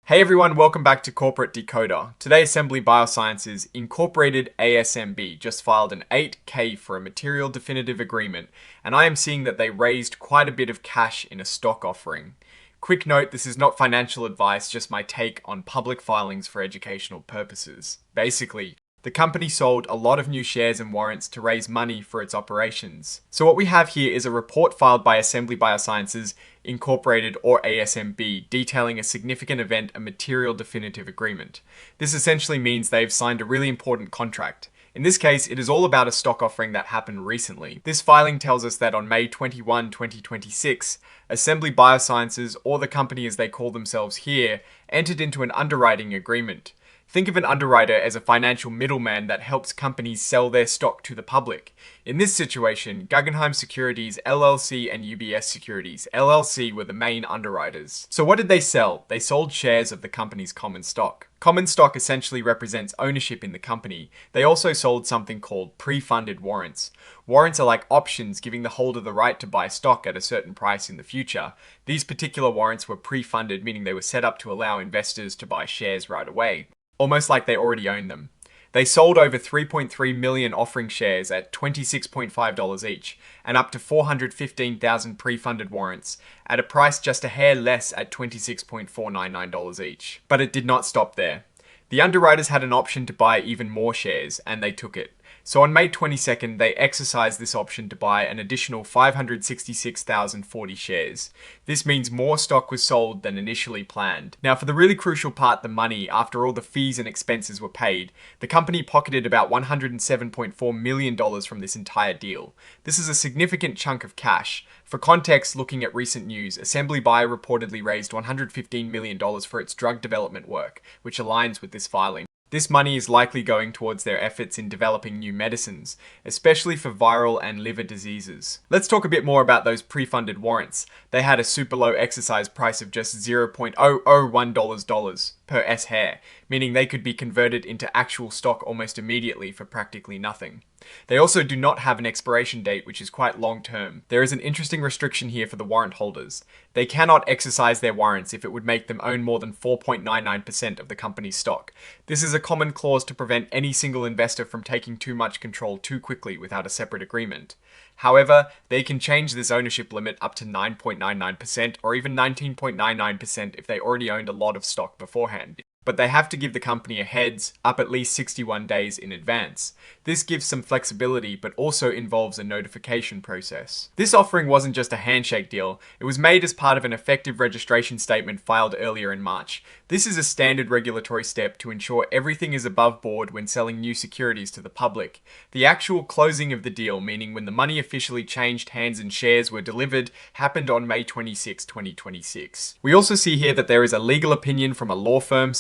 Hey everyone, welcome back to Corporate Decoder. Today ASMB Biosciences Incorporated ASMB just filed an 8K for a material definitive agreement, and I am seeing that they raised quite a bit of cash in a stock offering. Quick note, this is not financial advice, just my take on public filings for educational purposes. Basically, the company sold a lot of new shares and warrants to raise money for its operations. So what we have here is a report filed by ASMB Biosciences Incorporated or ASMB detailing a significant event, a material definitive agreement. This essentially means they've signed a really important contract. In this case, it is all about a stock offering that happened recently. This filing tells us that on May 21, 2026, ASMB Biosciences, or the company as they call themselves here, entered into an underwriting agreement. Think of an underwriter as a financial middleman that helps companies sell their stock to the public. In this situation, Guggenheim Securities LLC and UBS Securities LLC were the main underwriters. So what did they sell? They sold shares of the company's common stock. Common stock essentially represents ownership in the company. They also sold something called pre-funded warrants. Warrants are like options giving the holder the right to buy stock at a certain price in the future. These particular warrants were pre-funded, meaning they were set up to allow investors to buy shares right away, almost like they already own them. They sold over 3.3 million offering shares at $26.5 each, and up to 415,000 pre-funded warrants at a price just a hair less at $26.499 each. But it did not stop there. The underwriters had an option to buy even more shares, and they took it. So on May 22nd, they exercised this option to buy an additional 566,040 shares. This means more stock was sold than initially planned. Now for the really crucial part, the money, after all the fees and expenses were paid, the company pocketed about $107.4 million from this entire deal. This is a significant chunk of cash. For context, looking at recent news, ASMB Bio reportedly raised $115 million for its drug development work, which aligns with this filing. This money is likely going towards their efforts in developing new medicines, especially for viral and liver diseases. Let's talk a bit more about those pre-funded warrants. They had a super low exercise price of just $0.001 per S-hair, meaning they could be converted into actual stock almost immediately for practically nothing. They also do not have an expiration date, which is quite long term. There is an interesting restriction here for the warrant holders. They cannot exercise their warrants if it would make them own more than 4.99% of the company's stock. This is a common clause to prevent any single investor from taking too much control too quickly without a separate agreement. However, they can change this ownership limit up to 9.99% or even 19.99% if they already owned a lot of stock beforehand. But they have to give the company a heads up at least 61 days in advance. This gives some flexibility, but also involves a notification process. This offering wasn't just a handshake deal, it was made as part of an effective registration statement filed earlier in March. This is a standard regulatory step to ensure everything is above board when selling new securities to the public. The actual closing of the deal, meaning when the money officially changed hands and shares were delivered, happened on May 26, 2026. We also see here that there is a legal opinion from a law firm,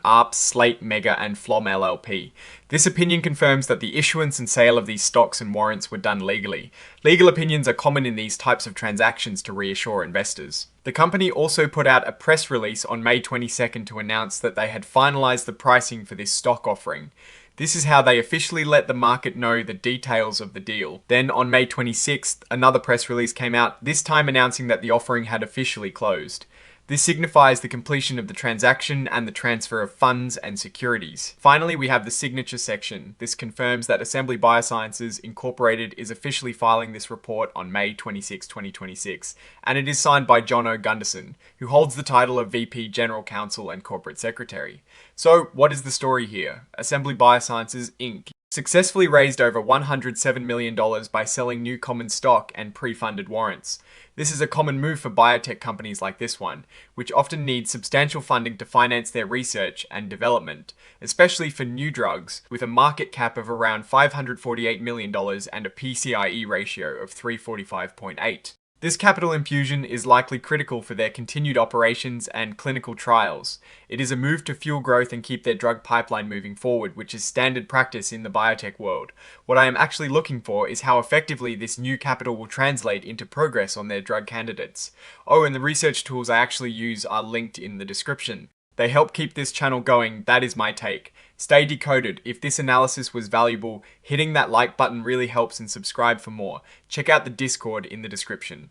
ARP, Slate, Mega, and Flom LLP. This opinion confirms that the issuance and sale of these stocks and warrants were done legally. Legal opinions are common in these types of transactions to reassure investors. The company also put out a press release on May 22nd to announce that they had finalized the pricing for this stock offering. This is how they officially let the market know the details of the deal. Then on May 26th, another press release came out, this time announcing that the offering had officially closed. This signifies the completion of the transaction and the transfer of funds and securities. Finally, we have the signature section. This confirms that ASMB Biosciences Incorporated is officially filing this report on May 26, 2026, and it is signed by John O. Gunderson, who holds the title of VP General Counsel and Corporate Secretary. So, what is the story here? ASMB Biosciences Inc. successfully raised over $107 million by selling new common stock and pre-funded warrants. This is a common move for biotech companies like this one, which often need substantial funding to finance their research and development, especially for new drugs, with a market cap of around $548 million and a PCIe ratio of 345.8. This capital infusion is likely critical for their continued operations and clinical trials. It is a move to fuel growth and keep their drug pipeline moving forward, which is standard practice in the biotech world. What I am actually looking for is how effectively this new capital will translate into progress on their drug candidates. Oh, and the research tools I actually use are linked in the description. They help keep this channel going, that is my take. Stay decoded. If this analysis was valuable, hitting that like button really helps, and subscribe for more. Check out the Discord in the description.